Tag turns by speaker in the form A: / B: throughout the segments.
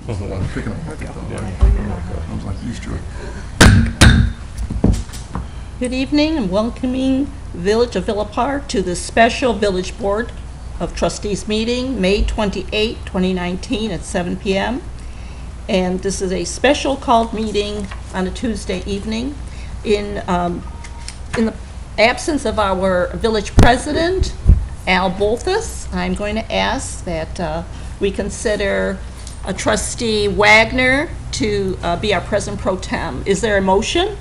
A: I'm picking up. Sounds like Easter.
B: Good evening and welcoming Village of Villa Park to the special Village Board of Trustees meeting, May 28, 2019 at 7 p.m. And this is a special called meeting on a Tuesday evening. In the absence of our village president, Al Bolthus, I'm going to ask that we consider a trustee Wagner to be our president pro tem. Is there a motion?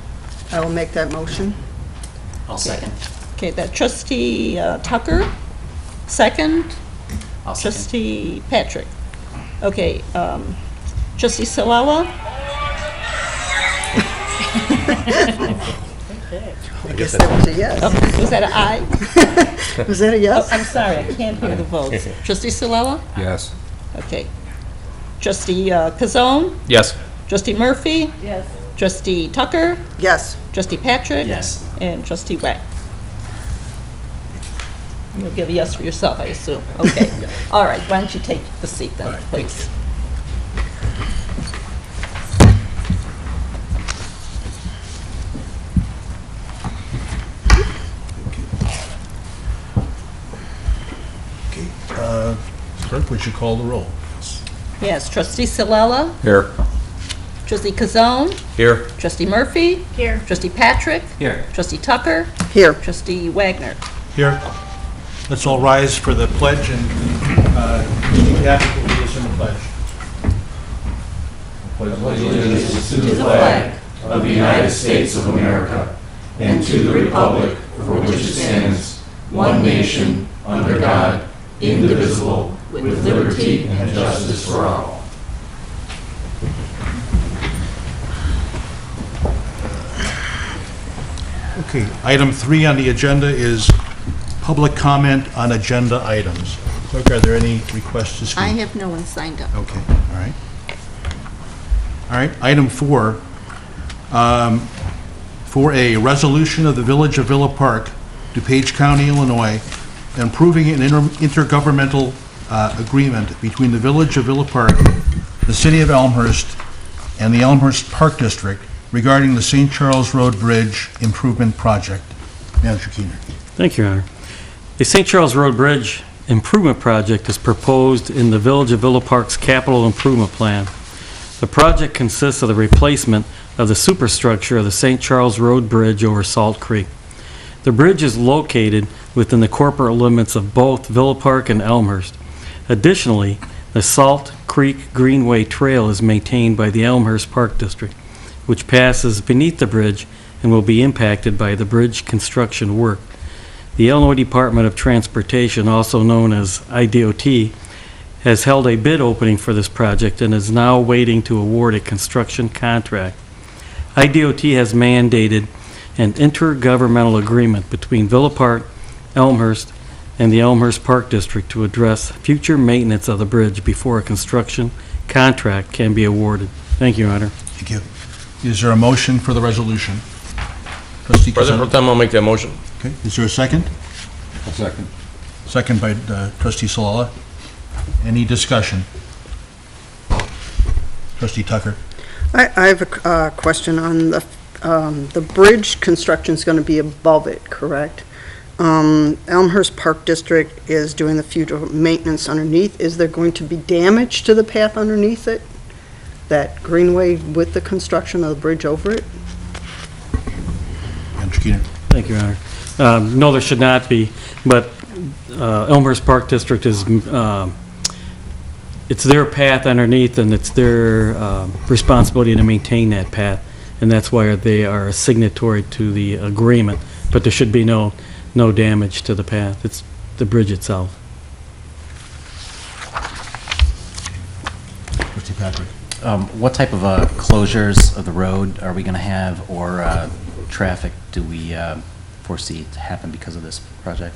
C: I will make that motion.
D: I'll second.
B: Okay, that trustee Tucker, second.
D: I'll second.
B: Trustee Patrick. Okay, trustee Solella.
C: I guess that was a yes.
B: Oh, was that an aye?
C: Was that a yes?
B: Oh, I'm sorry, I can't hear the votes. Trustee Solella?
A: Yes.
B: Okay. Trustee Kazone?
D: Yes.
B: Trustee Murphy? Yes. Trustee Tucker?
C: Yes.
B: Trustee Patrick?
D: Yes.
B: And trustee Wagner. You'll give a yes for yourself, I assume. Okay. All right, why don't you take the seat then, please.
A: Clerk, would you call the roll?
B: Yes, trustee Solella?
D: Here.
B: Trustee Kazone?
D: Here.
B: Trustee Murphy? Here. Trustee Patrick?
D: Here.
B: Trustee Tucker?
C: Here.
B: Trustee Wagner?
E: Here. Let's all rise for the pledge, and Trustee Patrick will lead us in the pledge.
F: Allegiance to the flag of the United States of America and to the republic for which it stands, one nation, under God, indivisible, with liberty and justice for all.
E: Okay, item 3 on the agenda is public comment on agenda items. Clerk, are there any requests to speak?
B: I have no one signed up.
E: Okay, all right. All right, item 4, for a resolution of the Village of Villa Park, DuPage County, Illinois, approving an intergovernmental agreement between the Village of Villa Park, the City of Elmhurst, and the Elmhurst Park District regarding the St. Charles Road Bridge Improvement Project. Manager Keener.
G: Thank you, Your Honor. The St. Charles Road Bridge Improvement Project is proposed in the Village of Villa Park's Capital Improvement Plan. The project consists of the replacement of the superstructure of the St. Charles Road Bridge over Salt Creek. The bridge is located within the corporate limits of both Villa Park and Elmhurst. Additionally, the Salt Creek Greenway Trail is maintained by the Elmhurst Park District, which passes beneath the bridge and will be impacted by the bridge construction work. The Illinois Department of Transportation, also known as IDOT, has held a bid opening for this project and is now waiting to award a construction contract. IDOT has mandated an intergovernmental agreement between Villa Park, Elmhurst, and the Elmhurst Park District to address future maintenance of the bridge before a construction contract can be awarded. Thank you, Your Honor.
E: Thank you. Is there a motion for the resolution? Trustee
D: President Pro
E: Kazan?
D: Tem, I'll make that motion.
E: Okay, is there a second?
A: A second.
E: Second by Trustee Solala. Any discussion? Trustee Tucker.
C: I have a question on the bridge construction is going to be above it, correct? Elmhurst Park District is doing the future maintenance underneath. Is there going to be damage to the path underneath it? That greenway with the construction of the bridge over it?
E: Manager Keener.
G: Thank you, Your Honor. No, there should not be, but Elmhurst Park District is, it's their path underneath, and it's their responsibility to maintain that path, and that's why they are a signatory to the agreement. But there should be no damage to the path. It's the bridge itself.
E: Trustee Patrick.
D: What type of closures of the road are we going to have, or traffic do we foresee to happen because of this project?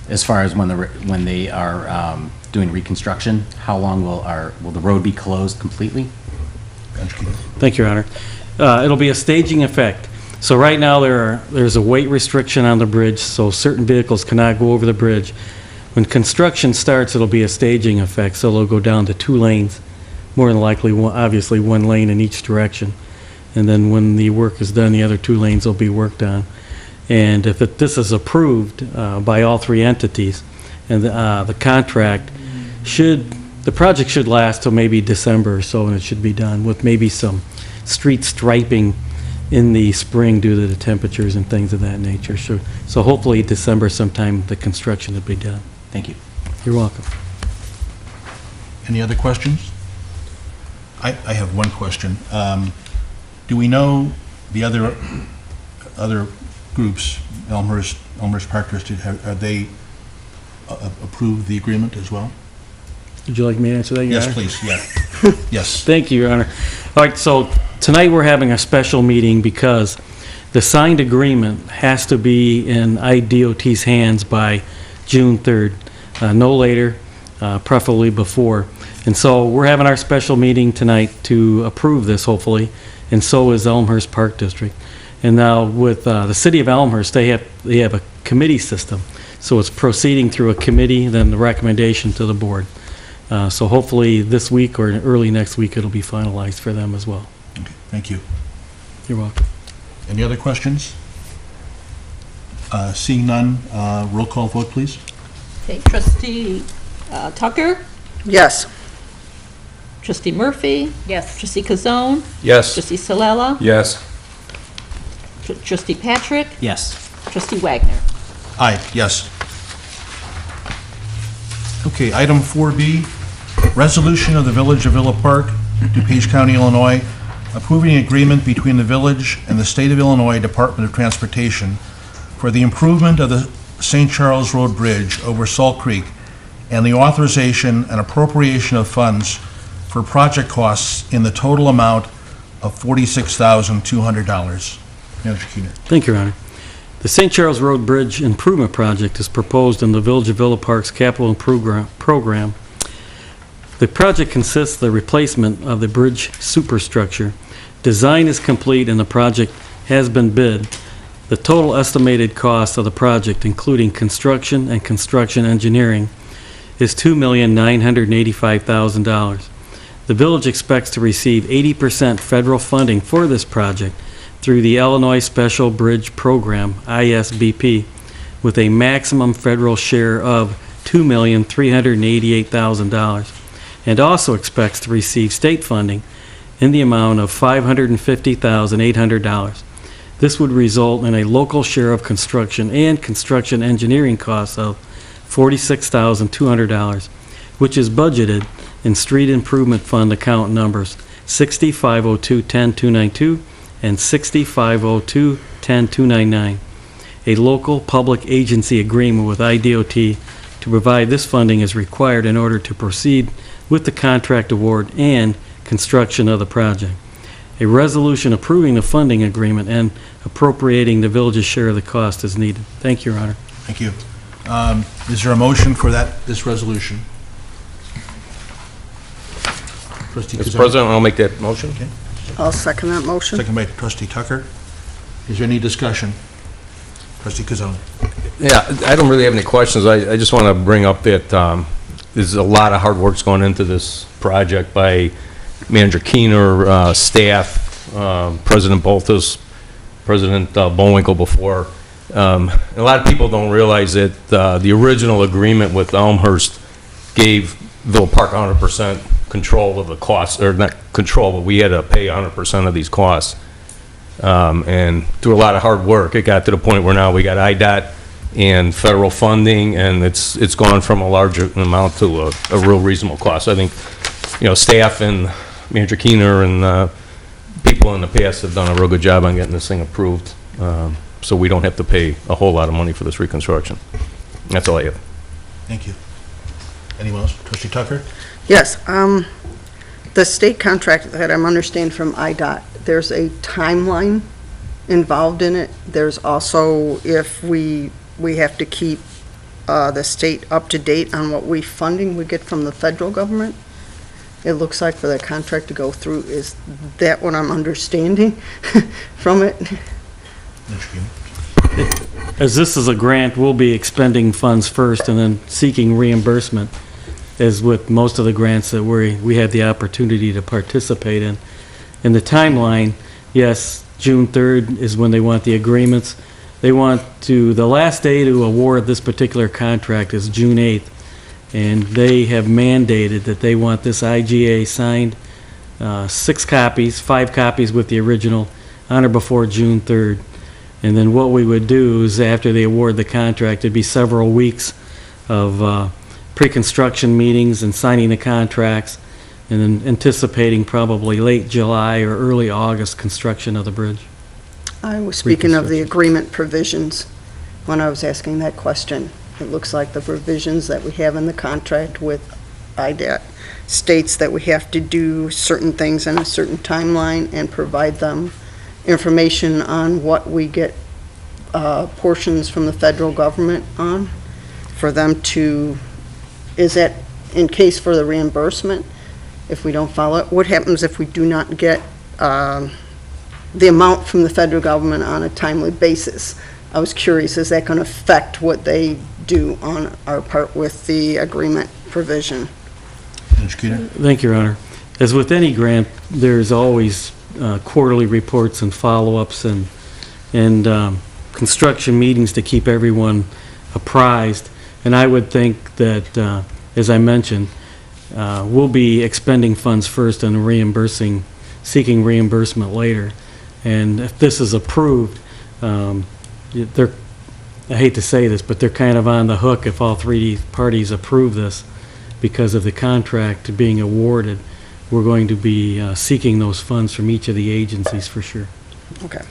D: As far as when they are doing reconstruction, how long will the road be closed completely?
G: Thank you, Your Honor. It'll be a staging effect. So right now there's a weight restriction on the bridge, so certain vehicles cannot go over the bridge. When construction starts, it'll be a staging effect, so it'll go down to 2 lanes, more than likely, obviously 1 lane in each direction. And then when the work is done, the other 2 lanes will be worked on. And if this is approved by all 3 entities, and the contract the project should last till maybe December or so, and it should be done with maybe some street striping in the spring due to the temperatures and things of that nature. So hopefully December sometime, the construction will be done.
D: Thank you.
G: You're welcome.
E: Any other questions? I have one question. Do we know the other groups, Elmhurst Park District, have they approved the agreement as well?
G: Would you like me to answer that, Your
E: Yes,
G: Honor?
E: please, yeah. Yes.
G: Thank you, Your Honor. All right, so tonight we're having a special meeting because the signed agreement has to be in IDOT's hands by June 3rd, no later, preferably before. And so we're having our special meeting tonight to approve this, hopefully, and so is Elmhurst Park District. And now with the city of Elmhurst, they have a committee system. So it's proceeding through a committee, then the recommendation to the board. So hopefully this week or early next week, it'll be finalized for them as well.
E: Okay, thank you.
G: You're welcome.
E: Any other questions? Seeing none, roll call vote, please.
B: Okay, Trustee Tucker?
C: Yes.
B: Trustee Murphy?
H: Yes.
B: Trustee Kazone?
F: Yes.
B: Trustee Salela?
F: Yes.
B: Trustee Patrick?
D: Yes.
B: Trustee Wagner?
E: Aye, yes. Okay, item 4B, resolution of the Village of Villa Park, DuPage County, Illinois, approving an agreement between the village and the State of Illinois Department of Transportation for the improvement of the St. Charles Road Bridge over Salt Creek and the authorization and appropriation of funds for project costs in the total amount of $46,200. Manager Keener.
G: Thank you, Your Honor. The St. Charles Road Bridge Improvement Project is proposed in the Village of Villa Park's capital program. The project consists of the replacement of the bridge superstructure. Design is complete and the project has been bid. The total estimated cost of the project, including construction and construction engineering, is $2,985,000. The village expects to receive 80% federal funding for this project through the Illinois Special Bridge Program, ISBP, with a maximum federal share of $2,388,000, and also expects to receive state funding in the amount of $550,800. This would result in a local share of construction and construction engineering costs of $46,200, which is budgeted in Street Improvement Fund account numbers 60502-10292 and 60502-10299. A local public agency agreement with IDOT to provide this funding is required in order to proceed with the contract award and construction of the project. A resolution approving the funding agreement and appropriating the village's share of the cost is needed. Thank you, Your Honor.
E: Thank you. Is there a motion for this resolution? Trustee
F: Mr.
E: Kazan.
F: President, I'll make that motion.
E: Okay.
C: I'll second that motion.
E: Second by Trustee Tucker. Is there any discussion? Trustee Kazan.
F: Yeah, I don't really have any questions. I just want to bring up that there's a lot of hard work's going into this project by Manager Keener, staff, President Boltus, President Bowinkle before. A lot of people don't realize that the original agreement with Elmhurst gave Villa Park 100% control of the costs, or not control, but we had to pay 100% of these costs. And through a lot of hard work, it got to the point where now we got IDOT and federal funding, and it's gone from a larger amount to a real reasonable cost. I think, staff and Manager Keener and people in the past have done a real good job on getting this thing approved, so we don't have to pay a whole lot of money for this reconstruction. That's all I have.
E: Thank you. Anyone else? Trustee Tucker?
C: Yes, the state contract that I'm understanding from IDOT, there's a timeline involved in it. There's also, if we have to keep the state up to date on what funding we get from the federal government. It looks like for that contract to go through. Is that what I'm understanding from it?
E: Manager Keener.
G: as this is a grant, we'll be expending funds first and then seeking reimbursement, as with most of the grants that we had the opportunity to participate in. In the timeline, yes, June 3rd is when they want the agreements. They want the last day to award this particular contract is June 8th, and they have mandated that they want this IGA signed, 6 copies, 5 copies with the original, on or before June 3rd. And then what we would do is after they award the contract, it'd be several weeks of pre-construction meetings and signing the contracts, and then anticipating probably late July or early August construction of the bridge.
C: I was speaking of the agreement provisions when I was asking that question. It looks like the provisions that we have in the contract with IDAT states that we have to do certain things in a certain timeline and provide them information on what we get portions from the federal government on, for them to, is that in case for the reimbursement, if we don't follow it? What happens if we do not get the amount from the federal government on a timely basis? I was curious, is that going to affect what they do on our part with the agreement provision?
E: Mr. Keeter?
G: Thank you, Your Honor. As with any grant, there's always quarterly reports and follow-ups and construction meetings to keep everyone apprised. And I would think that, as I mentioned, we'll be expending funds first and seeking reimbursement later. And if this is approved, I hate to say this, but they're kind of on the hook if all 3 parties approve this, because of the contract being awarded. We're going to be seeking those funds from each of the agencies for sure.
C: Okay.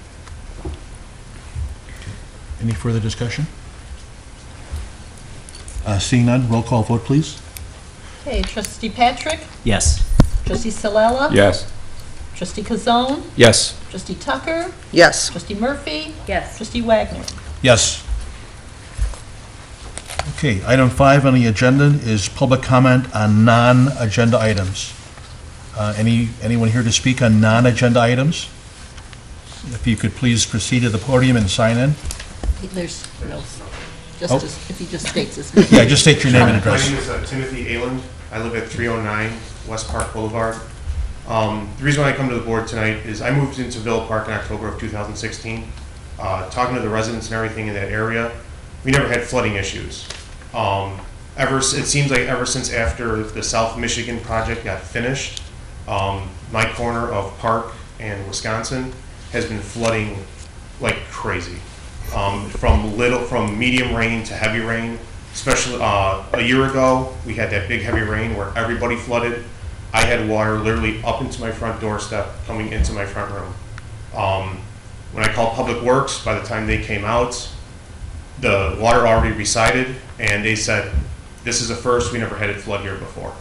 E: Any further discussion? Seeing none, roll call vote, please.
B: Okay, Trustee Patrick,
D: Yes.
B: Trustee Salella.
A: Yes.
B: Trustee Kazone,
A: Yes.
B: Trustee Tucker,
C: Yes.
B: Trustee Murphy,
H: Yes.
B: Trustee Wagner.
E: Yes. Okay, item 5 on the agenda is public comment on non-agenda items. Anyone here to speak on non-agenda items? If you could please proceed to the podium and sign in.
B: There's no,
E: Oh.
B: if he just states his name.
E: Yeah, just state your name and address.
I: My name is Timothy Ayland. I live at 309 West Park Boulevard. The reason why I come to the board tonight is I moved into Villa Park in October of 2016. Talking to the residents and everything in that area, we never had flooding issues. It seems like ever since after the South Michigan project got finished, my corner of Park and Wisconsin has been flooding like crazy. From medium rain to heavy rain. Especially a year ago, we had that big heavy rain where everybody flooded. I had water literally up into my front doorstep coming into my front room. When I called Public Works, by the time they came out, the water already receded, and they said, this is a first, we never had it flood here before.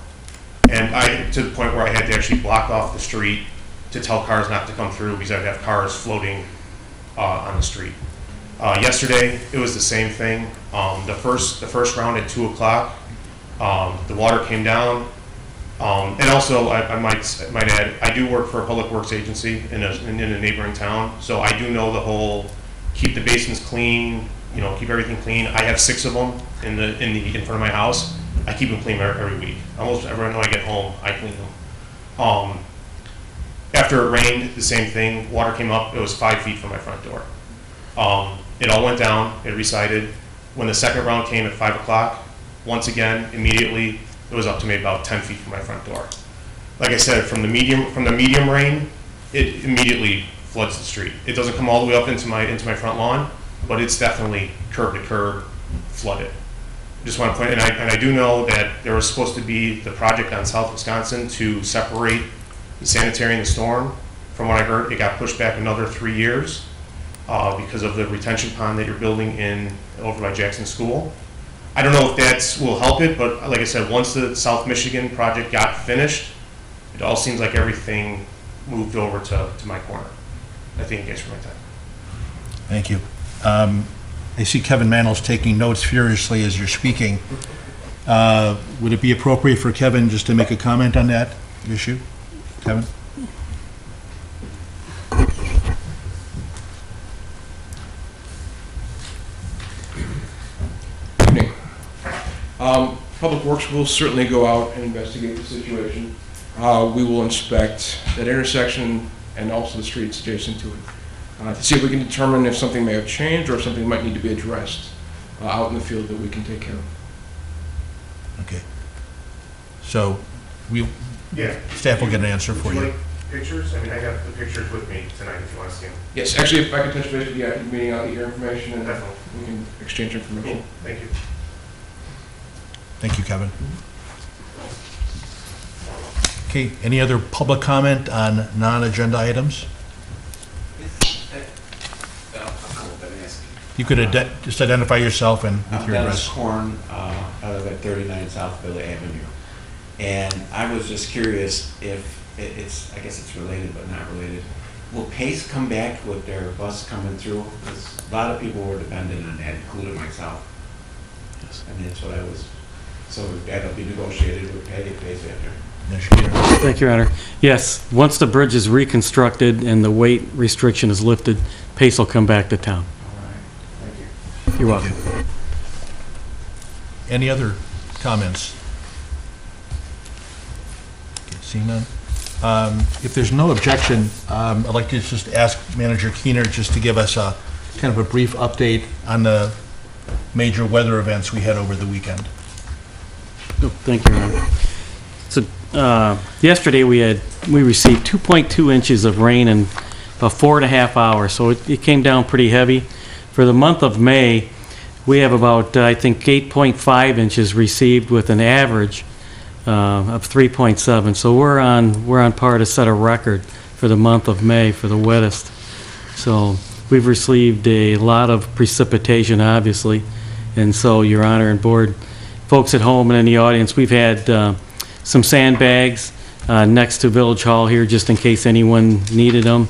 I: And to the point where I had to actually block off the street to tell cars not to come through because I'd have cars floating on the street. Yesterday, it was the same thing. The first round at 2 o'clock, the water came down. And also, I might add, I do work for a public works agency in a neighboring town, so I do know the whole keep the basements clean, keep everything clean. I have 6 of them in front of my house. I keep them clean every week. Almost every night I get home, I clean them. After it rained, the same thing. Water came up. It was 5 feet from my front door. It all went down. It receded. When the second round came at 5 o'clock, once again, immediately, it was up to me about 10 feet from my front door. Like I said, from the medium rain, it immediately floods the street. It doesn't come all the way up into my front lawn, but it's definitely curb to curb flooded. Just want to point, and I do know that there was supposed to be the project on South Wisconsin to separate the sanitary and the storm. From what I heard, it got pushed back another 3 years because of the retention pond that you're building over by Jackson School. I don't know if that will help it, but like I said, once the South Michigan project got finished, it all seems like everything moved over to my corner. I thank you guys for my time.
E: Thank you. I see Kevin Mandel's taking notes furiously as you're speaking. Would it be appropriate for Kevin just to make a comment on that issue? Kevin?
H: Public Works will certainly go out and investigate the situation. We will inspect that intersection and also the streets adjacent to it, to see if we can determine if something may have changed or if something might need to be addressed out in the field that we can take care of.
E: Okay. So,
I: Yeah.
E: staff will get an answer for
I: Would
E: you.
I: like pictures? I mean, I have the pictures with me tonight if you want to see them.
H: Yes, actually, if I could touch base with you after the meeting, I'll get your information and
I: Definitely.
H: we can exchange information.
I: Cool, thank you.
E: Thank you, Kevin. Okay, any other public comment on non-agenda items? You could just identify yourself and with your
J: Dennis
E: address.
J: Korn, I live at 39 South Villa Avenue. And I was just curious if it's, I guess it's related but not related. Will Pace come back with their bus coming through? Because a lot of people were dependent on that, including myself.
D: Yes.
J: I mean, that's what I was, so that'll be negotiated with Pace after.
G: Thank you, Your Honor. Yes, once the bridge is reconstructed and the weight restriction is lifted, Pace will come back to town.
J: All right, thank you.
G: You're welcome.
E: Any other comments? Okay, seeing none. If there's no objection, I'd like to just ask Manager Keener just to give us a kind of a brief update on the major weather events we had over the weekend.
G: Oh, thank you, Your Honor. So, yesterday we received 2.2 inches of rain in about 4.5 hours, so it came down pretty heavy. For the month of May, we have about, I think, 8.5 inches received with an average of 3.7. So we're on par to set a record for the month of May for the wettest. So we've received a lot of precipitation, obviously. And so, Your Honor and Board, folks at home and in the audience, we've had some sandbags next to Village Hall here just in case anyone needed them,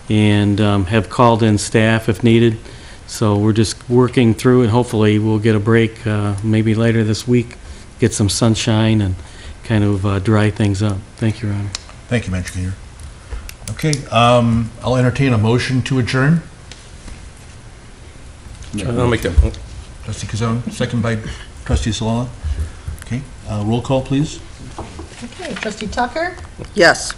G: and have called in staff if needed. So we're just working through it. Hopefully we'll get a break maybe later this week, get some sunshine and kind of dry things up. Thank you, Your Honor.
E: Thank you, Manager Keener. Okay, I'll entertain a motion to adjourn.
A: I'll make that.
E: Trustee Kazone, second by Trustee Salala. Okay, roll call, please.
B: Okay, Trustee Tucker?
C: Yes.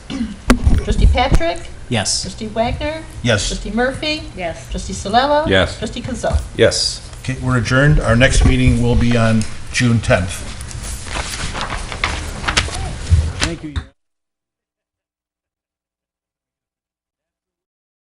B: Trustee Patrick?
D: Yes.
B: Trustee Wagner?
E: Yes.
B: Trustee Murphy? Yes. Trustee Salella?
A: Yes.
B: Trustee Kazal?
A: Yes.
E: Okay, we're adjourned. Our next meeting will be on June 10th.
G: Thank you.